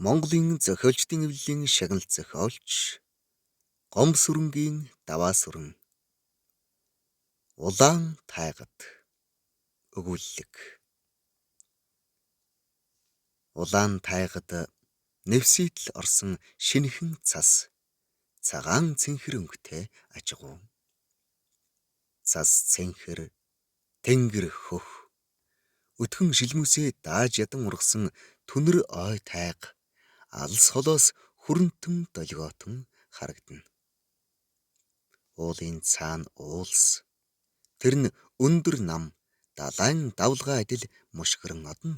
Монголын зохиолчдын эвлэлийн шагналт зохиолч Гомсүрэнгийн даваа сүрэн улаан тайгад өгүүллэг. Улаан тайгад нэвсийтэл орсон шинэхэн цас цагаан цэнхэр өнгөтэй ажгуу. Цас цэнхэр тэнгэр хөх өтгөн шилмүсээ дааж ядан ургасан түнэр ой тайга алс холоос хүрэнтэн долгиотон харагдана. Уулын цаана уулс тэр нь өндөр нам далайн давлгаа адил мушгиран одно.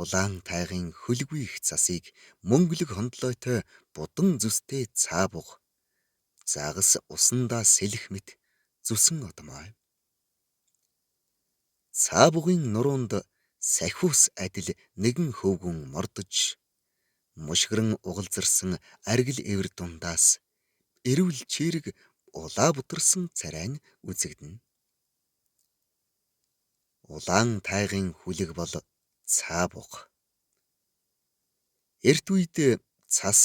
Улаан тайгын хөлгүй их цасыг мөнгөлөг хондлойтой будан зүстэй цаабуг загас усандаа сэлэх мэт зүсэн одмоо. Цаабугын нуруунд сахиус адил нэгэн хөвгүн мордож мушгиран угалзарсан аргил эвэр дундаас эрүүл чирэг улаа бутарсан царай нь үзэгдэнэ. Улаан тайгын хүлэг бол цаабуг. Эрт үед цас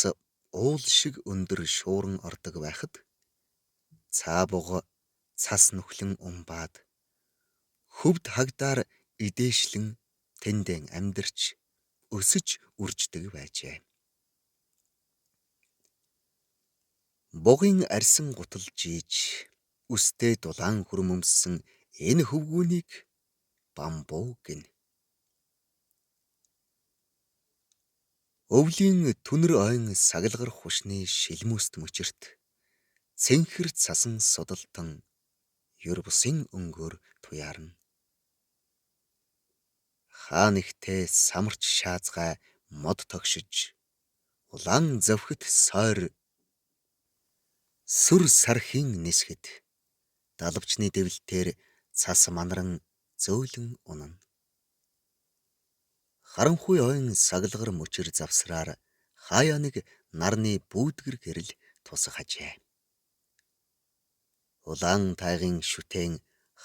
уул шиг өндөр шууран ордог байхад цаабуг цас нүхлэн умбаад хөвд хагдаар идээшлэн тэндэн амьдарч өсөж үрждэг байжээ. Бугын арьсан гутал жийж үстэй дулаан хүрм өмссөн энэ хөвгүүнийг бамбуу гэнэ. Өвлийн түнэр ойн сагалгар хушны шилмүст мөчөрт цэнхэр цасан судалтан ёр бусын өнгөөр туяарна. Хаа нэгтээ самарч шаазгай мод тогшиж улаан зовхит сойр сүр сархийн нисгэд далавчны дэвлтээр цас манаран зөөлөн унана. Харанхуй ойн сагалгар мөчөр завсраар хаяа нэг нарны бүүдгэр гэрэл тусгажээ. Улаан тайгын шүтэн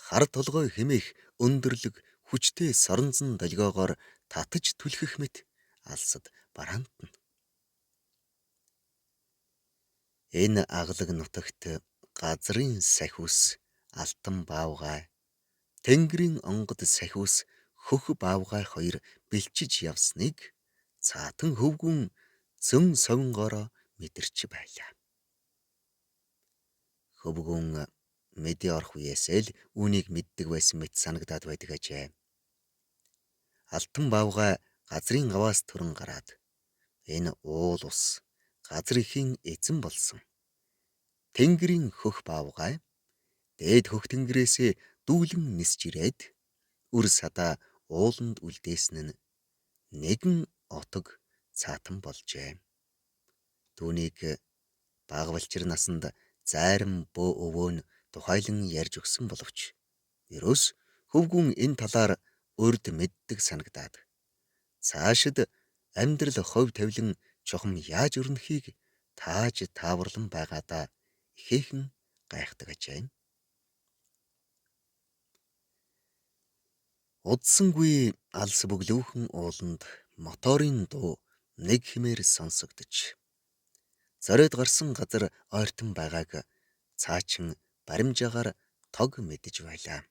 хар толгой хэмээх өндөрлөг хүчтэй соронзон долгиогоор татаж түлхэх мэт алсад бараантна. Энэ аглаг нутагт газрын сахиус алтан баавгай, тэнгэрийн онгод сахиус хөх баавгай хоёр бэлчиж явсныг цаатан хөвгүн зөн совингоороо мэдэрч байлаа. Хөвгүн мэдээ орох үеэсээ л үүнийг мэддэг байсан мэт санагдаад байдаг ажээ. Алтан баавгай газрын гаваас төрөн гараад энэ уул ус газар ихийн эзэн болсон. Тэнгэрийн хөх баавгай дээд хөх тэнгэрээсээ дүүлэн нисж ирээд үр садаа ууланд үлдээсэн нь нэгэн отог цаатан болжээ. Түүнийг багвалчир насанд зайран бөө өвөө нь тухайлан ярьж өгсөн боловч ерөөс хөвгүн энэ талаар урд мэддэг санагдаад цаашид амьдрал хов тавилан чухам яаж өрнөхийг тааж тааварлан байгаадаа ихээхэн гайхдаг ажээ. Удсангүй алс бөглөөхөн ууланд моторын дуу нэг хэмээр сонсогдож зориод гарсан газар ойртон байгааг цаачин баримжаагаар тог мэдэж байлаа.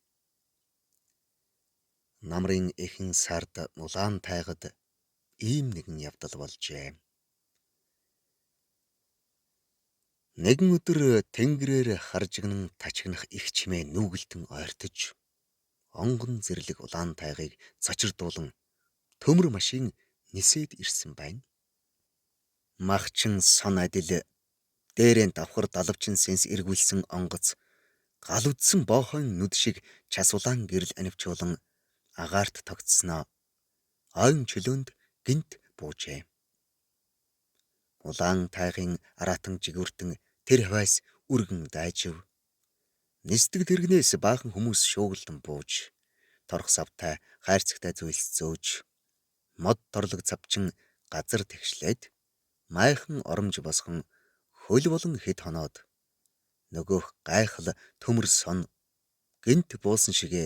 Намрын эхэн сард улаан тайгад ийм нэгэн явдал болжээ. Нэгэн өдөр тэнгэрээр харжигнан тачигнах их чимээ нүүгэлтэн ойртож онгон зэрлэг улаан тайгыг цочирдуулан төмөр машин нисээд ирсэн байна. Махчин сон адил дээрээ давхар далавчин сэнс эргүүлсэн онгоц гал үдсэн боохойн нүд шиг час улаан гэрэл анивчуулан агаарт тогтсноо ойн чөлөөнд гинт буужээ. Улаан тайгын араатан жигүүртэн тэр хаваас үргэн дайжив. Нисдэг тэргнээс баахан хүмүүс шуугилдан бууж, торох савтай хайрцагтай зүйлс зөөж, мод торлог цавчин газар тэгшлээд, майхан оромж босгон хөл болон хэд хоноод нөгөөх гайхал төмөр сон гинт буусан шигэ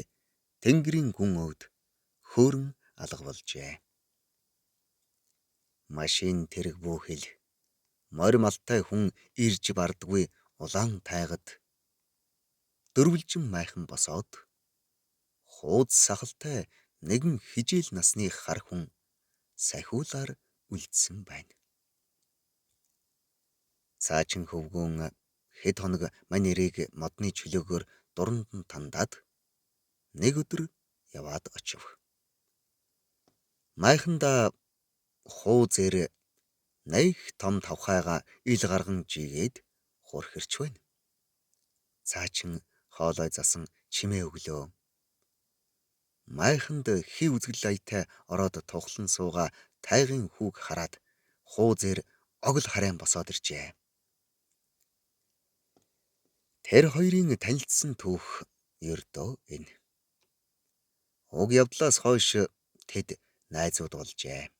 тэнгэрийн гүн өвд хөөрөн алга болжээ. Машин тэрэг бүхэл морь малтай хүн ирж бардгүй улаан тайгад дөрвөлжин майхан босоод хууз сахалтай нэгэн хижээл насны хар хүн сахиулаар үлдсэн байна. Цаачин хөвгүүн хэд хоног мань нэрийг модны чөлөөгөөр дуранд нь тандаад нэг өдөр яваад очив. Майханда хуузэр нэг том тавхайга ил гарган жигээд хурхирч байна. Цаачин хоолой засан чимээ өглөө. Майханд хий үзгэл аятай ороод тухлан сууга тайгын хүүг хараад хуузэр огл харайн босоод иржээ. Тэр хоёрын танилцсан түүх ердөө энэ. Уг явдлаас хойш тэд найзууд болжээ.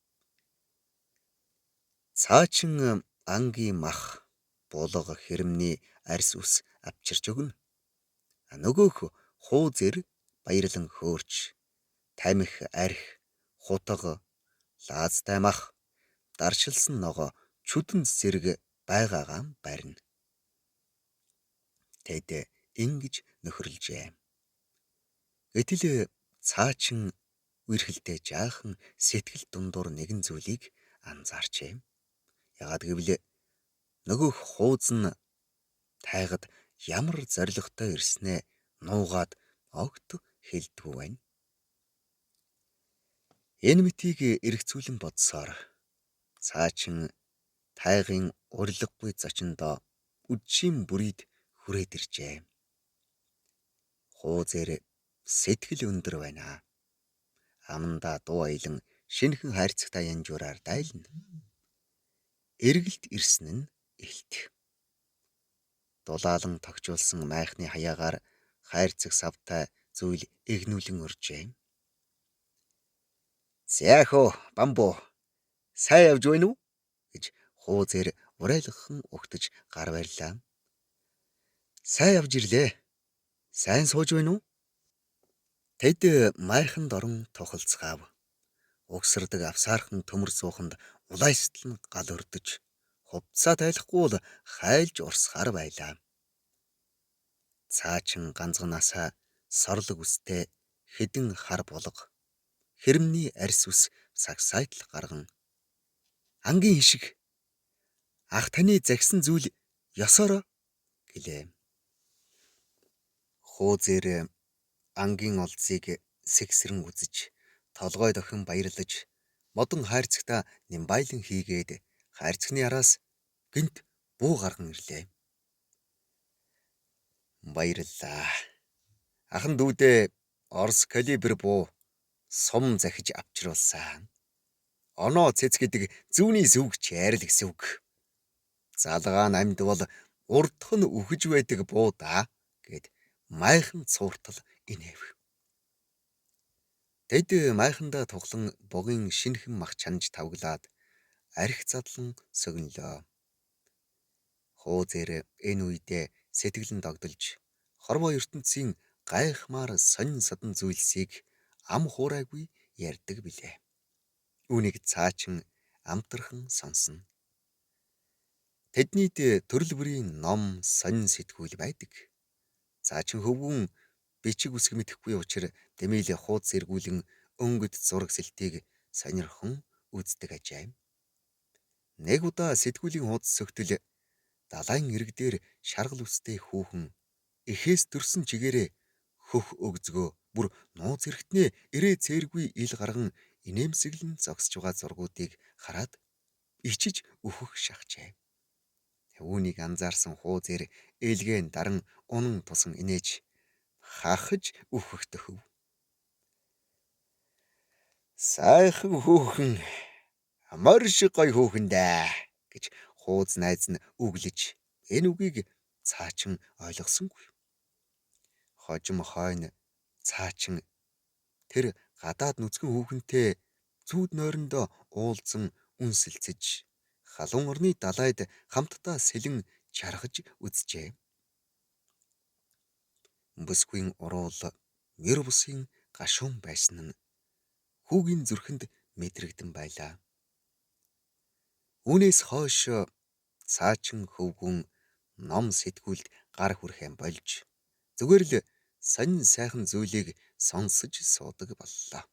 Цаачин ангийн мах булга хэрэмний арьс ус авчирч өгнө. Нөгөөх хуузэр баярлан хөөрч тамхи арх хутга лаазтай мах даршилсан ногоо чүдэн зэрэг байгаагаа барина. Тэд ингэж нөхөрлжээ. Гэтэл цаачин үерхэлтэй жаахан сэтгэл дундуур нэгэн зүйлийг анзаарчээ. Яагад гэвэл нөгөөх хууз нь тайгад ямар зоригтой ирснээ нуугаад огт хэлдэггүй байна. Энэ мэтийг эргцүүлэн бодсоор цаачин тайгын урилгагүй зочиндоо үдшийн бүрийд хүрээд иржээ. Хуузэр сэтгэл өндөр байна. Аманда дуу аялан шинэхэн хайрцагтай янжуураар дайлна. Эргэлт ирсэн нь илт. Дулаалан тогжуулсан майхны хаяагаар хайрцаг савтай зүйл эгнүүлэн уржээ. "Зяхо, бамбу. Сайн явж байна уу?" гэж хуузэр урайлгахан угтаж гар барилаа. "Сайн явж ирлээ. Сайн сууж байна уу?" Тэд майханд орон тухалцгаав. Угсардаг авсаархан төмөр сууханд улайстал нь гал өрдөж, хувцсаа тайлахгүй бол хайлж урсгаар байлаа. Цаачин ганцганаасаа сорлог үстэй хэдэн хар булга хэрэмний арьс ус сагсайтал гарган "Ангийн хишиг ах таны загсан зүйл ёсоороо" гэлээ. Хуузэр ангийн олзыг сэгсрэн үзэж толгой дохин баярлаж модон хайрцагтаа нимбайлан хийгээд хайрцагны араас гинт буу гарган ирлээ. "Баярлалаа. Ахан дүүдээ Орос калибр буу сум захиж авчруулсан. Оноо цэц гэдэг зүүнний сүг чайрал гэсэн үг. Залгаа намд бол урдх нь үхэж байдаг буу да" гэд майхан цууртал инээв. Тэд майхандаа тухлан бугын шинэхэн мах чанж тавглаад арх задлан согнолоо. Хуузэр энэ үедээ сэтгэлэн догдолж хорвоо ертөнцийн гайхмаар сонин садан зүйлсийг ам хуурайгүй ярьдаг билээ. Үүнийг цаачин амтархан сонсно. Тэднийд төрөл бүрийн ном, сонин сэтгүүл байдаг. Цаачин хөвгүүн бичиг үсэг мэдэхгүй учраас Дэмийл хууз сэргүүлэн өнгөд зураг сэлтийг сонирхон үздэг ажээ. Нэг удаа сэтгүүлийн хуудас сөгтөл далайн ирэг дээр шаргал үстэй хүүхэн эхээс төрсөн чигээрээ хөх өгзгөө бүр нууц эрэхтнээ ирээ цээргүй ил гарган инээмсэглэн зогсож байгаа зургуудыг хараад ичиж өөхөх шахжээ. Үүнийг анзаарсан хуузэр ээлгэн даран унан тусан инээж хахаж өөхөх төхөв. "Сайхан хүүхэн, морь шиг гой хүүхэн дээ" гэж хууз найз нь үглэж энэ үгийг цаачин ойлгосонгүй. Хожим хойно цаачин тэр гадаад нүцгэн хүүхэнтэй зүүд нойрондоо уулзан үнсэлцэж халуун орны далайд хамтдаа сэлэн чаргаж үзжээ. Бүсгүй уруул мэр бусын гашуун байсан нь хүүгийн зүрхэнд мэдрэгдэн байлаа. Үүнээс хойш цаачин хөвгүн ном сэтгүүлд гар хүрхэн болж зүгээр л сонин сайхан зүйлийг сонсож суудаг боллоо.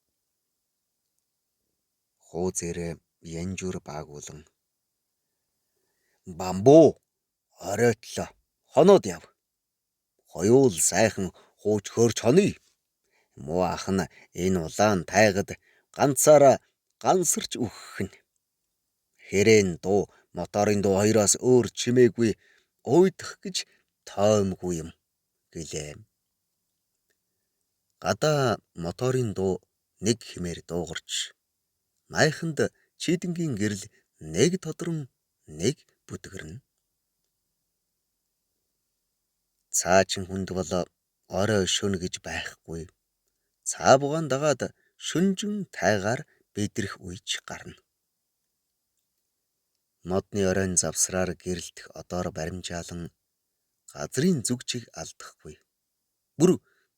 Хуузээрээ янжуур баагуулан "Бамбуу, оройтлоо. Хоноод яв. Хоёул сайхан хууч хөөрч хоноё. Муу ах нь энэ улаан тайгад ганцаараа гансарч үхэх нь. Хэрээн дуу, моторын дуу хоёроос өөр чимээгүй уйдах гэж тоймгүй юм" гэлээ. Гадаа моторын дуу нэг хэмээр дуугарч майханд чийдэнгийн гэрэл нэг тодрон нэг бүдгэрнэ. Цаачин хүнд бол орой шөнө гэж байхгүй. Цаа бугаан дагаад шүнжин тайгаар бидрэх үеч гарна. Модны оройн завсраар гэрэлтэх одоор баримжаалан газрын зүгчийг алдахгүй. Бүр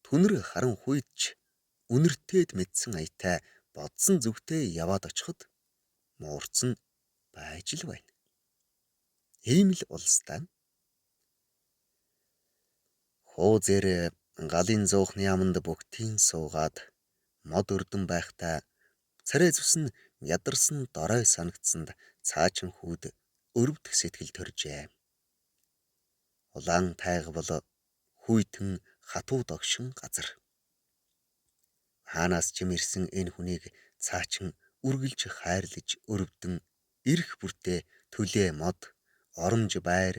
түнэр харан хуйдч үнэртээд мэдсэн аятай бодсон зүгтээ яваад очиход муурцсан байж л байна. Ийм л улстай. Хуузээр галын зуухны аманд бүгтийн суугаад мод өрдөн байхдаа царай зүсэн ядарсан дорой санагдсанд цаачин хүүд өрөвдөх сэтгэл төржээ. Улаан тайга бол хүйтэн хатуу догшин газар. Хаанаас ч ирсэн энэ хүнийг цаачин үргэлж хайрлаж өрөвдөн ирэх бүртээ төлөө мод, оромж байр,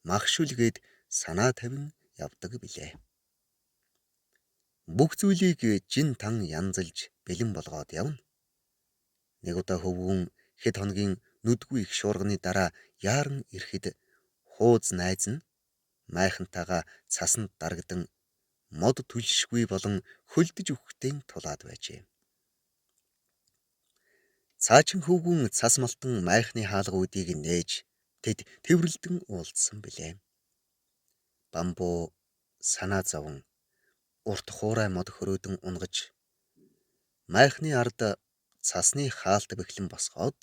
махшүлгээд санаа тавин явдаг билээ. Бүх зүйлийг жин тан янзалж бэлэн болгоод явна. Нэг удаа хөвгүн хэд хоногийн нүдгүй их шуурганы дараа яаран ирэхэд хууз найз нь майхантайгаа цасанд дарагдан мод түлшгүй болон хөлдөж өгөхдөө тулаад байжээ. Цаачин хөвгүн цас малтан майхны хаалгуудыг нээж тэд тэврэлдэн уулзсан билээ. Бамбуу санаа зовон урт хуурай мод хөрөөдөн унгаж майхны ард цасны хаалт бэхлэн босгоод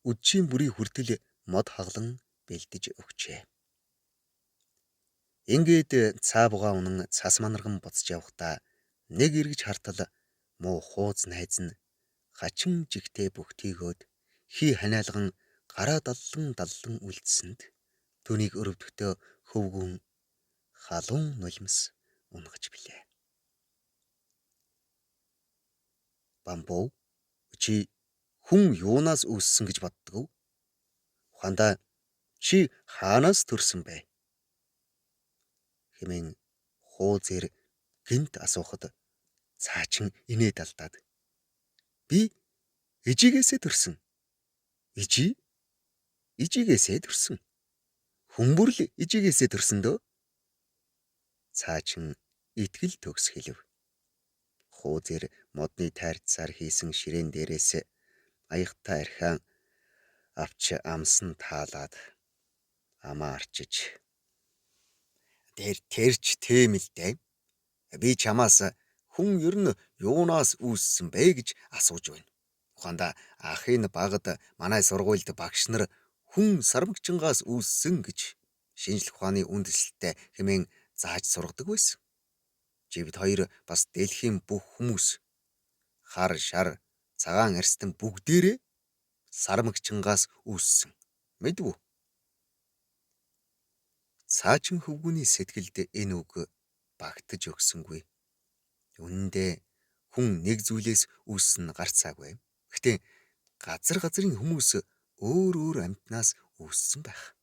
үдшийн бүрий хүртэл мод хаглан бэлдэж өгчээ. Ингээд цаа бугаа унан цас манарган буцаж явхдаа нэг эргэж хартал муу хууз найз нь хачин жигтэй бүгтийгөөд хий ханиалган гараа даллан үлдсэнд түүнийг өрөвдөхтөө хөвгүн халуун нулимс унгаж билээ. Бамбуу, чи хүн юунаас үүссэн гэж боддог вэ? Ухаандаа чи хаанаас төрсөн бэ? Хэмээн хуузээр гинт асуухад цаачин инээд алдаад би ижигээсээ төрсөн. Ижи? Ижигээсээ төрсөн. Хүмүүр л ижигээсээ төрсөн дөө. Цаачин итгэл төгс хэлв. Хуузээр модны тайрцаар хийсэн ширээн дээрээс аягтай архиан авч амсан таалаад амаа арчиж тэрч тийм л дээ. Би чамаас хүн ер нь юунаас үүссэн бэ гэж асууж байна. Ухаандаа ахын багад манай сургуульд багш нар хүн сармагчингаас үүссэн гэж шинжлэх ухааны үндэслэлтэй хэмээн зааж сургадаг байсан. Чи бид хоёр бас дэлхийн бүх хүмүүс хар шар цагаан арстан бүгдээрээ сармагчингаас үүссэн. Мэдв үү? Цаачин хөвгүний сэтгэлд энэ үг багтаж өгсөнгүй. Үнэндээ хүн нэг зүйлээс үүссэн гарцаагүй. Гэхдээ газрын хүмүүс өөр амьтнаас үүссэн байх.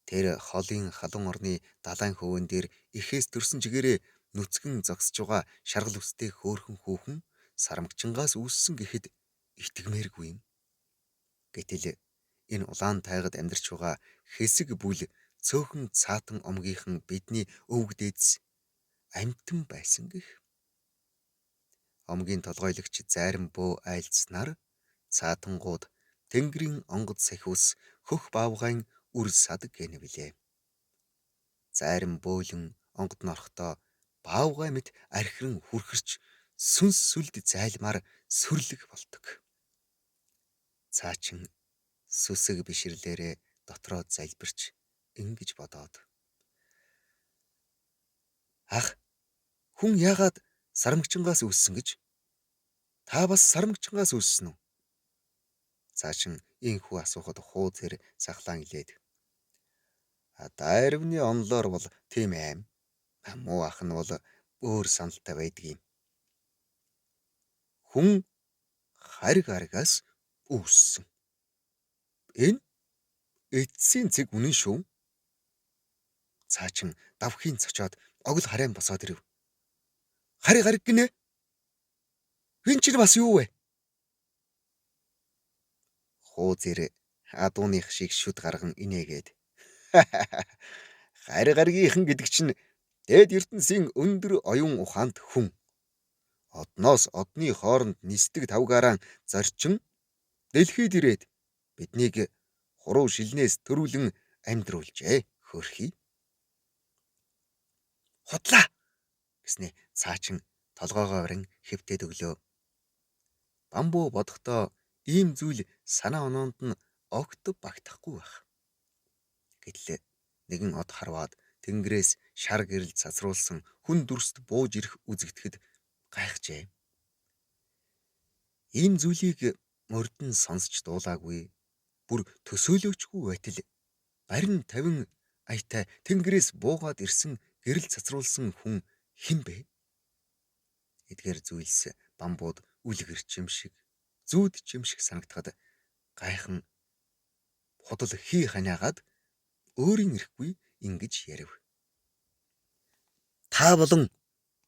Тэр холын халуун орны далайн хөвөн дээр ихээс төрсөн чигээрээ нүцгэн зогсож байгаа шаргал үстэй хөөхөн хүүхэн сармагчингаас үүссэн гэхэд итгэмээргүй юм. Гэтэл энэ улаан тайгад амьдарч байгаа хэсэг бүл цөөхөн цаатан омгийнхан бидний өвөг дээдс амьтан байсан гэх. Омгийн толгойлогч зайран бөө айлцснаар цаатангууд тэнгэрийн онгод сахиус хөх баавгайн үр сад гэнэ билээ. Зайран бөөлөн онгод норохдоо баавгай мэт архиран хүрхэрч сүнс сүлд зайлмаар сүрлэг болдог. Цаачин сүсэг биширлээрээ дотроо залбирч ингэж бодоод. Ах, хүн яагаад сармагчингаас үүссэн гэж? Та бас сармагчингаас үүссэн үү? Цаачин энхүү асуухад хууцэр сахлаан илээд. Дайрвны онлоор бол тийм аим. Муу ах нь бол өөр саналтай байдаг юм. Хүн хариг аргаас үүссэн. Энэ эцсийн цэг үнэн шүү. Цаачин давхийн цочоод огл харайм босоод ирэв. Хариг ариг гинэ. Энэ чинь бас юу вэ? Хууцэр адууных шиг шүд гарган инээгээд. Хариг аргийнхан гэдэг чинь дээд ертөнцийн өндөр оюун ухаанд хүн. Одноос одны хооронд нисдэг тавгаараа зорчин дэлхийд ирээд биднийг хуруу шилнээс төрүүлэн амьдруулжээ. Хөрхий. Худлаа гэснээ цаачин толгоогоо барин хэвтээд өглөө. Бамбуу бодохдоо ийм зүйл санаа оноонд нь огт багтахгүй байх. Гэтэл нэгэн од харваад тэнгэрээс шар гэрэл цацруулсан хүн дүрст бууж ирэх үзэгдэхэд гайхжээ. Ийм зүйлийг мөрдөн сонсч дуулаагүй, бүр төсөөлөөчгүй байтал барин 50 аятай тэнгэрээс буугаад ирсэн гэрэл цацруулсан хүн хэн бэ? Эдгээр зүйлс бамбууд үлгэр чим шиг, зүүд чим шиг санагдахад гайхан худал хий ханаагаад өөрийн ирэхгүй ингэж ярив. Та болон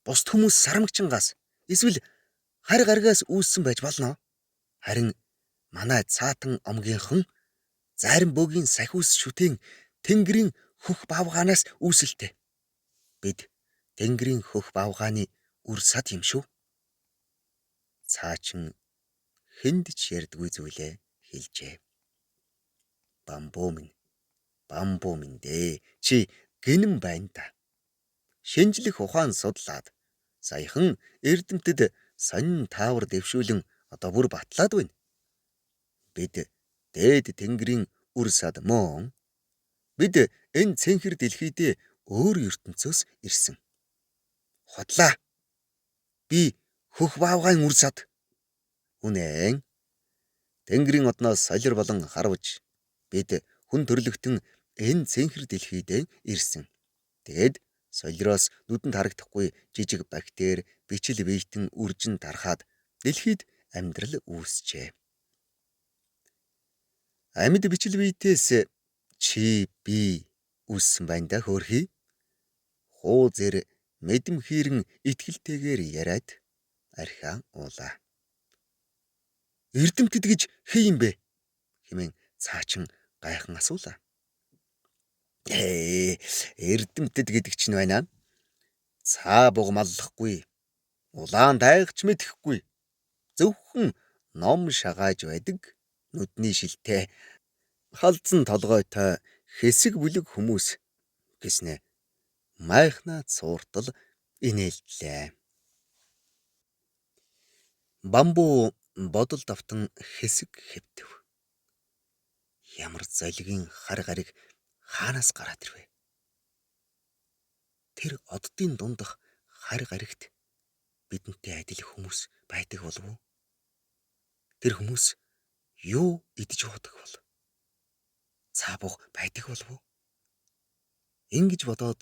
бусд хүмүүс сармагчингаас эсвэл хариг аргаас үүссэн байж болно. Харин манай цаатан омгийнхан зарим бөгийн сахиус шүтэн тэнгэрийн хөх баавгаанаас үүсэлтэй. Бид тэнгэрийн хөх баавгааны үр сад юм шүү. Цаачин хэнд ч ярьдгүй зүйлээ хэлжээ. Бамбуу минь дээ. Чи гинэн байна та. Шинжлэх ухаан судлаад саяхан эрдэмтэд сонин таавар дэвшүүлэн одоо бүр батлаад байна. Бид дээд тэнгэрийн үр сад мөн. Бид энэ цэнхэр дэлхийдээ өөр ертөнцөөс ирсэн. Худлаа. Би хөх баавгаан үр сад. Үнэн. Тэнгэрийн одноос солир болон харвж бид хүн төрлөختөн энэ цэнхэр дэлхийдээ ирсэн. Тэгэд солироос нүдэнд харагдахгүй жижиг бактери, бичил биетэн үржин тархаад дэлхийд амьдрал үүсжээ. Амьд бичил биетээс чи би үүссэн байна да хөөрхий. Хууцэр мэдэм хийрэн итгэлтэйгээр яриад архиан уулаа. Эрдэмтэд гэж хий юм бэ? Хэмээн цаачин гайхан асуулаа. Эрдэмтэд гэдэг чинь байна. Цаа бугмаллахгүй, улаан дайгч мэдэхгүй, зөвхөн ном шагааж байдаг, нүдний шилтэй, халдсан толгойтой хэсэг бүлэг хүмүүс гэснэ. Майхнаа цууртал инээлтлээ. Бамбуу бодол давтан хэсэг хэвтэв. Ямар золигийн хариг ариг хаанаас гараад ирвэ? Тэр оддын дундах хариг аригт бидэнтэй адил хүмүүс байдаг болов уу? Тэр хүмүүс юу идэж уудаг бол? Цаабуг байдаг болов уу? Ингэж бодоод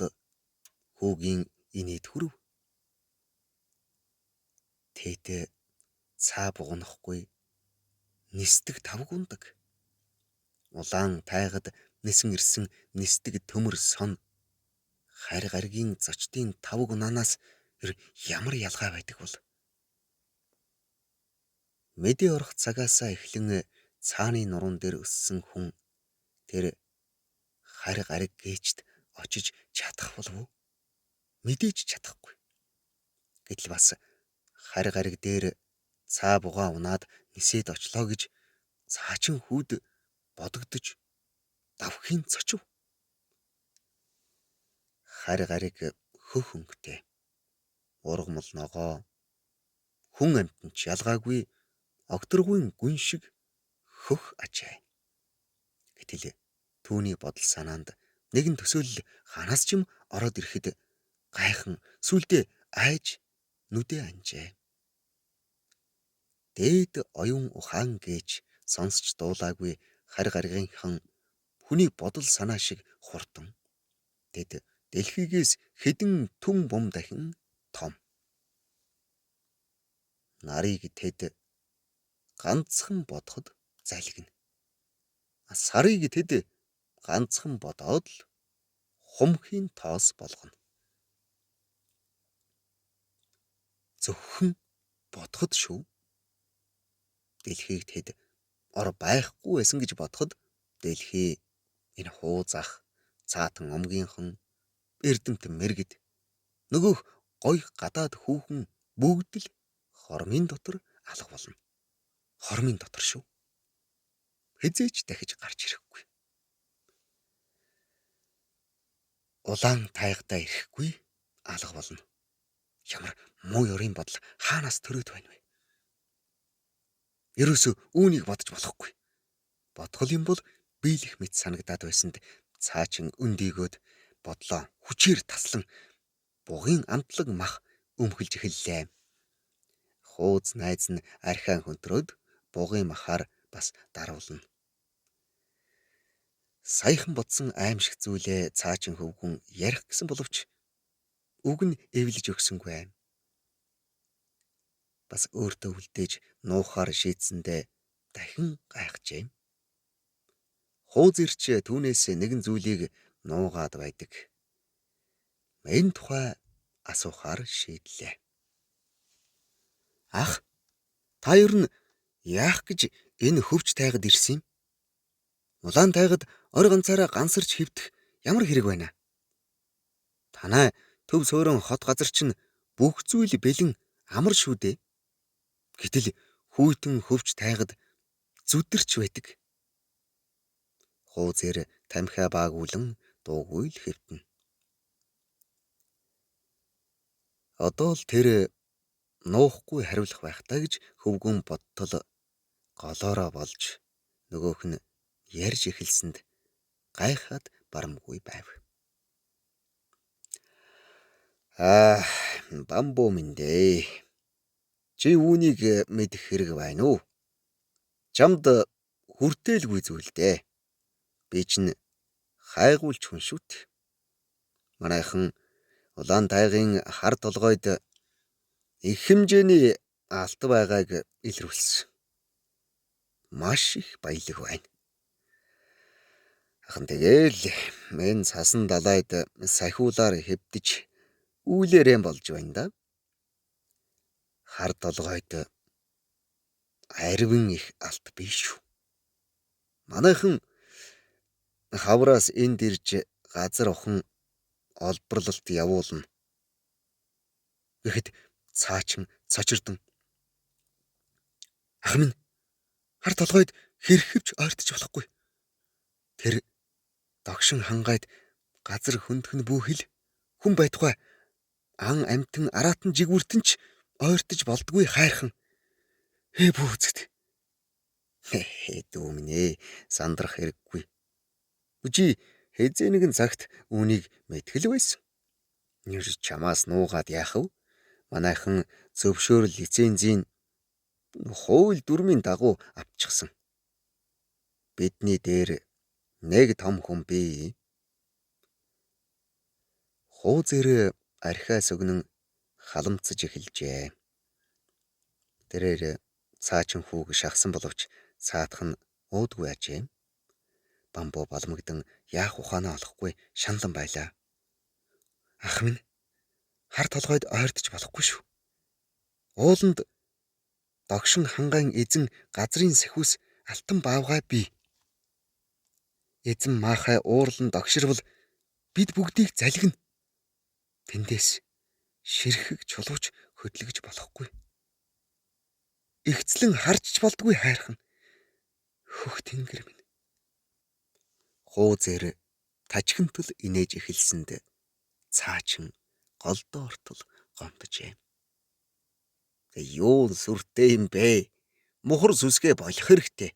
хүүгийн инээд хүрв. Тэд цаабуг унахгүй нисдэг тавг ундаг. Улаан тайгад нисэн ирсэн нисдэг төмөр сон хариг аригийн зочдын тавг унаанаас ямар ялгаа байдаг бол? Мэдээ орох цагаасаа эхлэн цааны нуруунд дээр өссөн хүн тэр хариг ариг гээчд очиж чадах болов уу? Мэдээж чадахгүй. Гэтэл бас хариг ариг дээр цаа бугаа унаад нисээд очлоо гэж цаачин хүүд бодогдож давхийн цочив. Хариг ариг хөх өнгөтэй. Ургамал ногоо хүн амьтан ч ялгаагүй огторгүйн гүн шиг хөх ажээ. Гэтэл түүний бодол санаанд нэгэн төсөөлөл ханаас ч юм ороод ирэхэд гайхан сүлдээ айж нүдээ анжээ. Дээд оюун ухаан гэж сонсч дуулаагүй харь гаргийнхаа хүний бодол санаа шиг хурдан. Тэд дэлхийгээс хэдэн түн бум дахин том. Нарыг тэд ганцхан бодоход залгина. Сарыг тэд ганцхан бодоод л хумхийн тоос болгоно. Зөвхөн бодоход шүү. Дэлхийг тэд ор байхгүй байсан гэж бодоход дэлхий энэ хуузах цаатан омгийнхан эрдэмтэн мэргэд нөгөөх гой гадаад хүүхэн бүгд л хормын дотор алга болно. Хормын дотор шүү. Хизээч дахиж гарч ирэхгүй. Улаан тайгадаа ирэхгүй алга болно. Ямар муу ёрийн бодол хаанаас төрөөд байна вэ? Ерөөсөө үүнийг бодож болохгүй. Бодгол юм бол биелэх мэт санагдаад байсанд цаачин өндийгөөд бодлоо хүчээр таслан бугын амтлаг мах өмхөлж эхэллээ. Хууз найз нь архиан хөнтрөөд бугын махаар бас даруулна. Саяхан бодсон аимшиг зүйлээ цаачин хөвгүн ярих гэсэн боловч үг нь эвлэж өгсөнгүй. Бас өөртөө үлдээж нуухаар шийдсэндээ дахин гайхжээ. Хууз ирч түүнээс нэгэн зүйлийг нуугаад байдаг. Энэ тухай асуухаар шийдлээ. Ах, та ер нь яах гэж энэ хөвч тайгад ирсэн юм? Улаан тайгад ор ганцаараа гансарч хэвдэх ямар хэрэг байна? Танай төв суурин хот газар чинь бүх зүйл бэлэн амар шүү дээ. Гэтэл хүйтэн хөвч тайгад зүдэрч байдаг. Хуузэр тамхиа баагуулан дуугүй л хэвтэнэ. Одоо л тэр нуухгүй хариулах байх таа гэж хөвгүн бодтол голоороо болж нөгөөх нь ярьж эхэлсэнд гайхаад барамгүй байв. Бамбуу минь дээ. Чи үүнийг мэдэх хэрэг байна уу? Чамд хүртээлгүй зүйл дээ. Би чинь хайгуулч хүн шүт. Манайхан улаан тайгын хар толгойд их хэмжээний алт байгааг илрүүлсэн. Маш их баялаг байна. Ахан тэгэл мен цасан далайд сахиулаар хэвдэж үүлээрэн болж байна да. Хар толгойд арвин их алт биш шүү. Манайхан хавраас энд ирж газар охон олборлолт явуулна. Гэхэд цаачин цочирдон. Ах минь, хар толгойд хэрхэвч ойртож болохгүй. Тэр догшин хангайд газар хөндгөн бүүхэл хүн байтугай ан амтэн араатан жигүүртэн ч ойртож болдгүй хайрхан. Бүүзэгт. Дүүмнээ сандрах хэрэггүй. Чи хэзээ нэгэн цагт үүнийг мэтгэл байсан. Нэр чамаас нуугаад яах вэ? Манайхан зөвшөөрөл лицензийн хууль дүрмийн дагуу авчихсан. Бидний дээр нэг том хүн бий. Хуузэр архиас өгнөн халамцж эхэлжээ. Тэрээр цаачин хүүг шахсан боловч цаадах нь уудгүй ажээ. Бамбуу балмагдан яах ухаанаа олохгүй шаналн байлаа. Ах минь, хар толгойд ойртож болохгүй шүү. Ууланд догшин хангайн эзэн газрын сахиус алтан баавгай бий. Эзэн маахай уурлан догширвол бид бүгдийг залгина. Тэндээс ширхэг чулууч хөдлөж болохгүй. Игцлэн харж болдгүй хайрхан. Хөх тэнгэр минь. Хуузэр тажигнтал инээж эхэлсэнд цаачин голдоо ортол гомджээ. Юу сүртэй юм бэ? Мухар сүсгээ болох хэрэгтэй.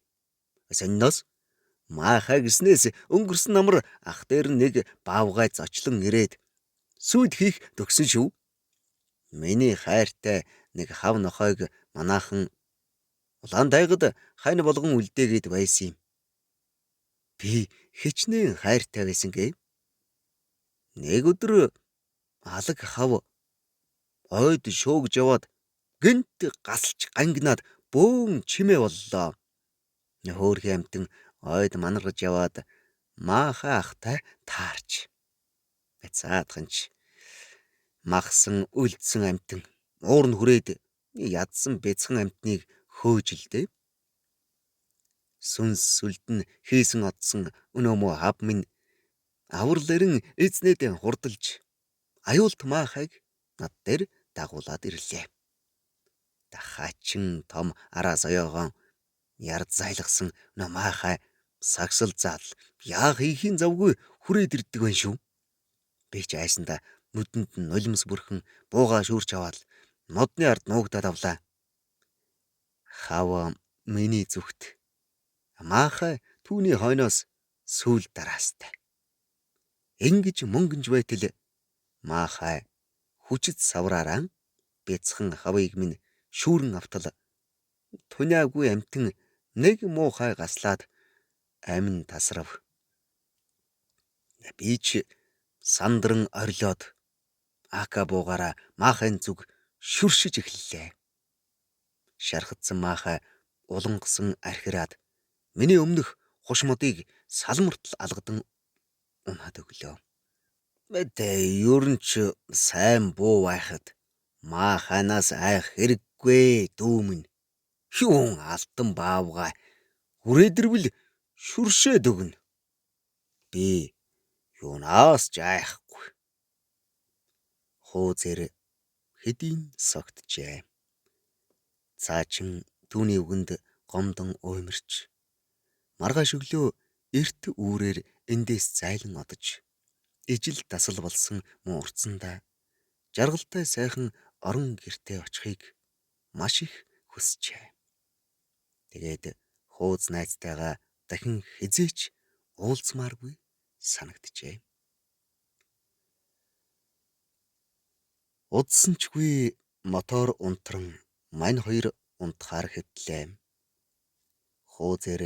Сонноос маахай гиснээс өнгөрсөн намар ах дээр нэг баавгай зочлон ирээд сүйд хийх төгсөн шүү. Миний хайртай нэг хав нохойг манаахан улаан дайгад хань болгон үлдээгээд байсан юм. Би хичнээн хайртай байсан гээ. Нэг өдөр алаг хав ойд шуугж яваад гэнт гасалж гангинаад бөөн чимээ боллоо. Хөөрхөн амтэн ойд манаргаж яваад маахай ахтай таарч. Бацаадханч махсан үлдсэн амтэн уур нь хүрээд ядсан бяцхан амтныг хөөжилдээ. Сүнс сүлдэн хийсэн одсон өнөөмөө хав минь авралэрэн эзнэдэн хурдалж аюулт маахайг над дээр дагуулад ирлээ. Дахаачин том араа соёогоон ярд зайлгсан маахай сагсал заал яах хийхин завгүй хүрээд ирдэг байх шүү. Би ч айсандаа нүдэнд нь нулимс бүрхэн бууга шүүрч аваад модны ард нуугдаад авлаа. Хава миний зүгт маахай түүний хойноос сүүл дараастай. Ингэж мөнгөнж байтал маахай хүчит савраараа бяцхан хавыг минь шүүрэн автал туняагүй амтэн нэг муухай гаслаад амин тасрав. Би ч сандран орилоод ака буугаараа маахайн зүг шүршиж эхэллээ. Шархадсан маахай улангасан архираад миний өмнөх хушмодыг салмартал алгадан унаад өглөө. Ер нь ч сайн буу байхад мааханаас айх хэрэггүй дүүмэн. Юун алтан баавгай хүрээдэрвэл шүршээд өгнө. Би юунаас ч айхгүй. Хөөзөр хэдийн согтжээ. Цаачин түүний үгэнд гомдон уймарч маргааш өглөө эрт үүрээр эндээс зайлан одож ижил дасал болсон мөн уртсандаа жаргалтай сайхан орон гертэ очихыг маш их хүсчээ. Тэгээд хууз найзтайгаа дахин хизээч уулзмааргүй санагджээ. Удсанчгүй мотор унтран мань хоёр унтахаар хэвтлээ. Хуузэр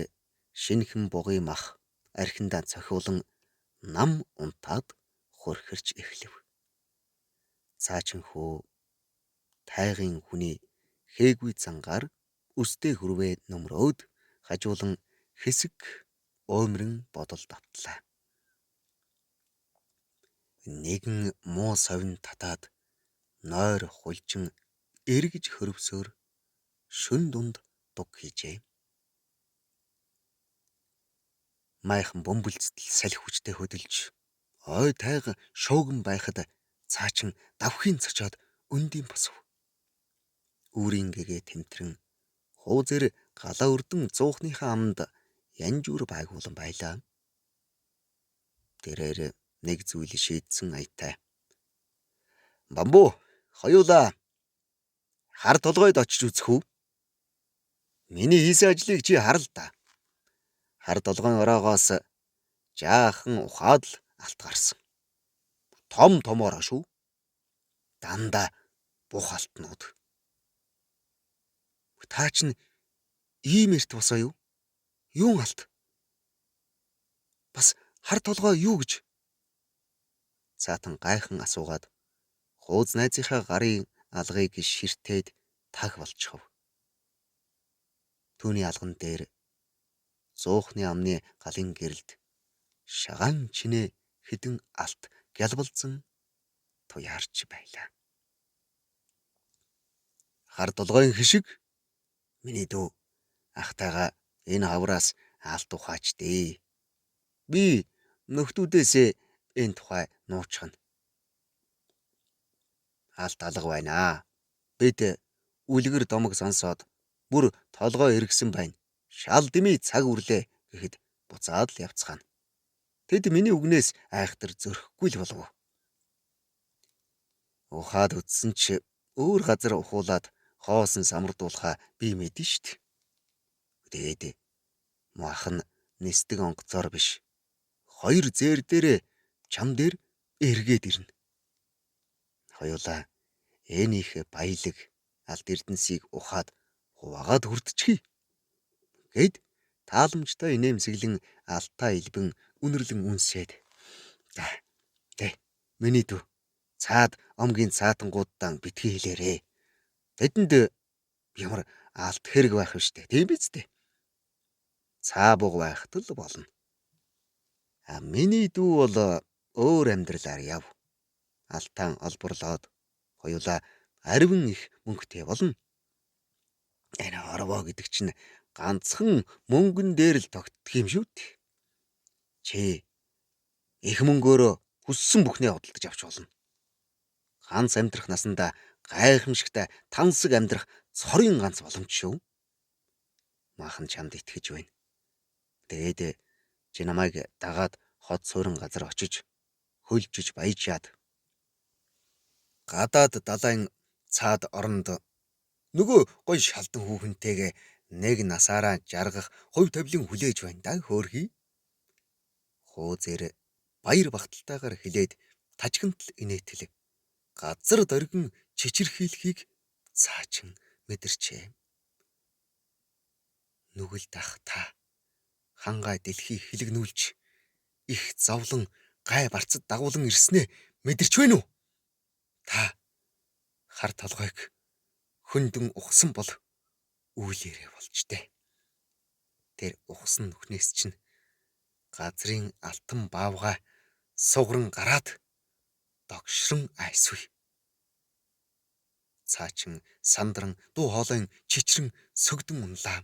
шинхэн бугын мах архиндаа цохиулан нам унтаад хөрхирч эхлэв. Цаачин хөө тайгын хүний хээгүй зангаар өстэй хүрвээ нөмрөөд хажуулан хэсэг оймрон бодол давтлаа. Нэгэн муу совин татаад нойр хулжин эргэж хөрвсөөр шүн дунд дуг хийжээ. Майхан бөмбөлцөл салхи хүчтэй хөдөлж ой тайга шууган байхад цаачин давхын цочоод өндийн босов. Үүрийн гэгээ тэмтрэн хуузэр галаа өрдөн зуухныхаа аманд янжуур байгуулан байлаа. Тэрээр нэг зүйл шийдсэн аятай. Бамбуу хоёулаа хар толгойд очиж үзэх үү? Миний хийсэн ажлыг чи хар л да. Хар толгойн ороогоос жаахан ухаад л алт гарсан. Том томоор шүү. Дандаа бух алтнууд. Та ч ийм эрт босоо юу? Юун алт? Бас хар толгой юу гэж? Цаатан гайхан асуугаад хууз найзынхаа гарын алгыг ширтээд таг болчихов. Түүний алган дээр зуухны амны галын гэрэлд шагаан чинээ хідэн алт гялбалзан туяарч байлаа. Хар толгойн хишиг миний дүү ахтайгаа энэ хавраас алт ухаач дээ. Би нөхдүүдээсээ энэ тухай нуучхна. Алт алга байна. Бид үлгэр домог сонсоод бүр толгой эргэсэн байна. Шал дими цаг үрлээ гэхэд буцаад л явцгаана. Тэд миний үгнээс айхтар зөрөхгүй л болов. Ухаад үтсэн ч өөр газар ухуулаад хоосон самардуулахаа би мэдэн штт. Тэгээд Махан нисдэг онгоцоор биш. Хоёр зээр дээрээ чам дээр эргээд ирнэ. Хоёулаа ээнийх баялаг алд эрдэнсийг ухаад хуваагаад хүртчихье. Гэд тааламжтай инээмсэглэн алтаа илбэн үнэрлэн үнсээд. Тэ миний дүү цаад омгийн цаатангуудаа битгий хэлээрээ. Тэдэнд ямар алт хэрэг байх вэ штэ. Тийм биз дээ. Цаа буг байхад л болно. Миний дүү бол өөр амьдралаар яв. Алтаан олборлоод хоёулаа ариван их мөнгөтэй болно. Энэ орвоо гэдэг чинь ганцхан мөнгөн дээр л тогтдог юм шүү дээ. Чи их мөнгөөрөө хүссэн бүхнээ худалдаж авч болно. Ганц амьдрах насандаа гайхамшигтай тансаг амьдрах цорын ганц боломж шүү. Махан чамд итгэж байна. Тэгээд чи намайг дагаад хот суурин газар очиж хөлжиж баяжаад гадаад далайн цаад оронд нөгөө гой шалдан хүүхэнтэйгээ нэг насаараа жаргах хувь тавилан хүлээж байна да хөөрхий. Хуузэр баяр багталтайгаар хэлээд тажигнтал инээтэл газар доргин чичирхийлхийг цаачин мэдэрчээ. Нүгэлт ах та хангай дэлхий хилэгнүүлж их зовлон гай барцад дагуулan ирснээ мэдэрч байна уу? Та хар толгойг хөндөн ухсан бол үйлээрээ болж дээ. Тэр ухсан нүхнээс чинь газрын алтан баавгай сугран гараад догшрон айсвэ. Цаачин сандран дуу хоолойн чичрэн сөгдөн унлаа.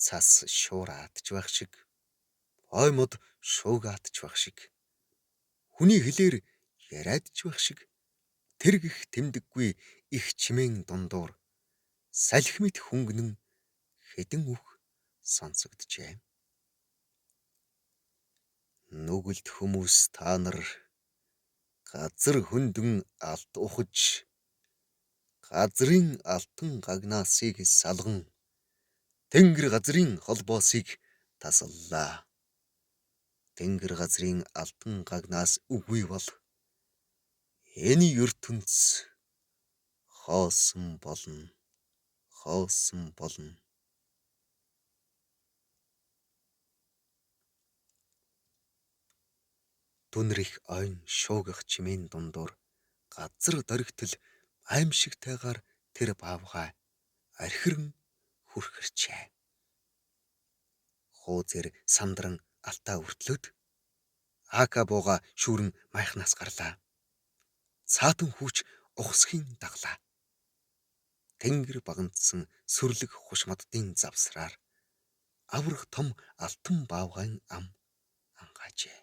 Цас шуураад ч байх шиг, оймод шуугаад ч байх шиг, хүний хэлээр яриад ч байх шиг тэр гих тэмдэггүй их чимээн дундуур салхимит хөнгөнөн хэдэн үг сонсогджээ. Нүгэлт хүмүүс та нар газар хөндөн алт ухаж газрын алтан гагнаасыг салган тэнгэр газрын холбоосыг тасаллаа. Тэнгэр газрын алтан гагнаас үгүй бол энэ ертөнц хоосон болно. Хоосон болно. Дүнрэх ойн шуугах чимээн дундуур газар доргитол аимшигтайгаар тэр баавгай архиран хүрхэрчээ. Хуузэр сандран алтаа өртлөөд Ака бууга шүүрэн майхнаас гарлаа. Цаатан хүүч ухсхийн даглаа. Тэнгэр багандсан сүрлэг хушмаддын завсраар аврах том алтан баавгайн ам ангаажээ.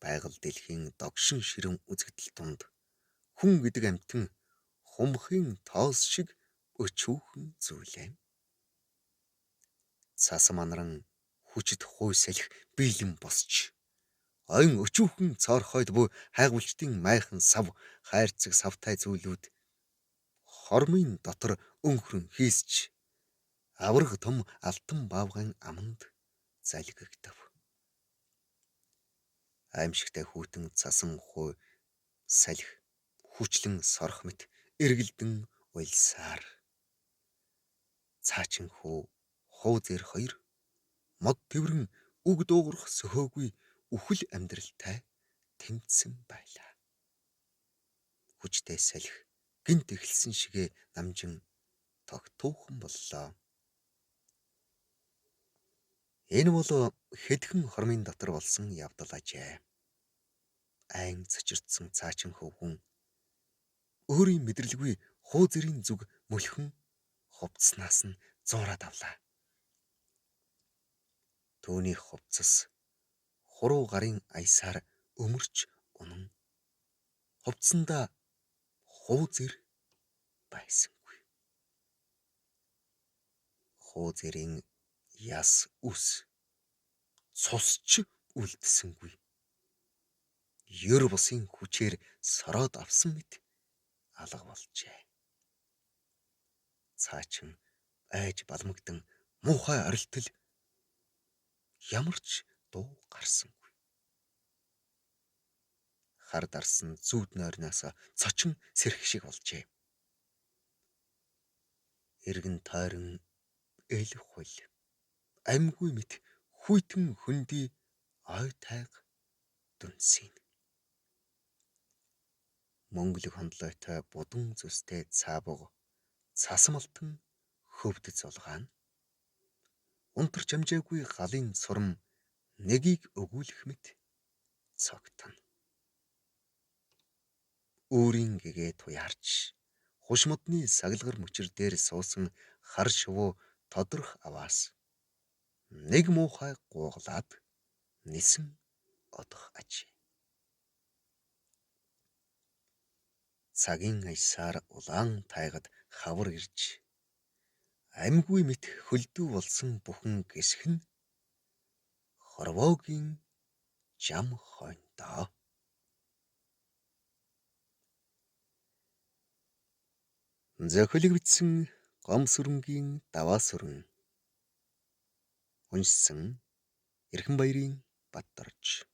Байгаль дэлхийн догшин ширэн үзэгдэл тунд хүн гэдэг амьтан хумхын тоос шиг өчүүхэн зүйлээ. Цас манаран хүчит хуй салхи биелэн босч ойн өчүүхэн цоорхойд буй хайгуулчдын майхан сав хайрцаг савтай зүйлүүд хормын дотор өнхрөн хийсч аврах том алтан баавгайн аманд залгигдав. Аимшигтай хүүтэн цасан хуй салхи хүчлэн сорох мэт эргэлдэн уйлсаар цаачин хуузэр хоёр мод тэврэн үг дуугарах сөхөөгүй үхэл амьдралтай тэмцсэн байлаа. Хүчтэй салхи гинт эхэлсэн шигээ намжин тогтуухан боллоо. Энэ бол хэдхэн хормын дотор болсон явдал ажээ. Айн цочирдсан цаачин хөвгүн өөрийн мэдрэлгүй хуузэрийн зүг мөлхөн хувцснаас нь зуураад авлаа. Төвний хувцас хуруу гарын аясаар өмөрч унан хувцсандаа хуузэр байсангүй. Хуузэрийн яс үс цусч үлдсэнгүй. Ёр бусын хүчээр сороод авсан мэт алга болжээ. Цаачин айж балмагдан Муухай орилтол ямар ч дуу гарсангүй. Хар дарсан зүүд нойрноос цочин сэрэх шиг болжээ. Эргэн тойрон эл хул амьгүй мэт хүйтэн хөндөй ой тайг дүнсийн. Мөнгөлөг хондлойтой будун зүстэй цаабаг цасмалтан хөвдөж зулгаан. Унтарч амжаагүй галын сурам нэгийг өгүүлэх мэт цогтно. Өөрийн гэгээ туяарч хуш модны саглагар мөчөр дээр суусан хар шувуу тодрох аваас нэг муухай гууглаад нисэн одох ажээ. Цагийн аясаар улаан тайгад хавар ирж амьгүй мэт хөлдөө болсон бүхэн гисэх нь хорвоогийн жам хойндоо. Зохиолыг бичсэн Гомсүрэнгийн даваа сүрэн. Уншсан Эрхэнбаярын Баддорж.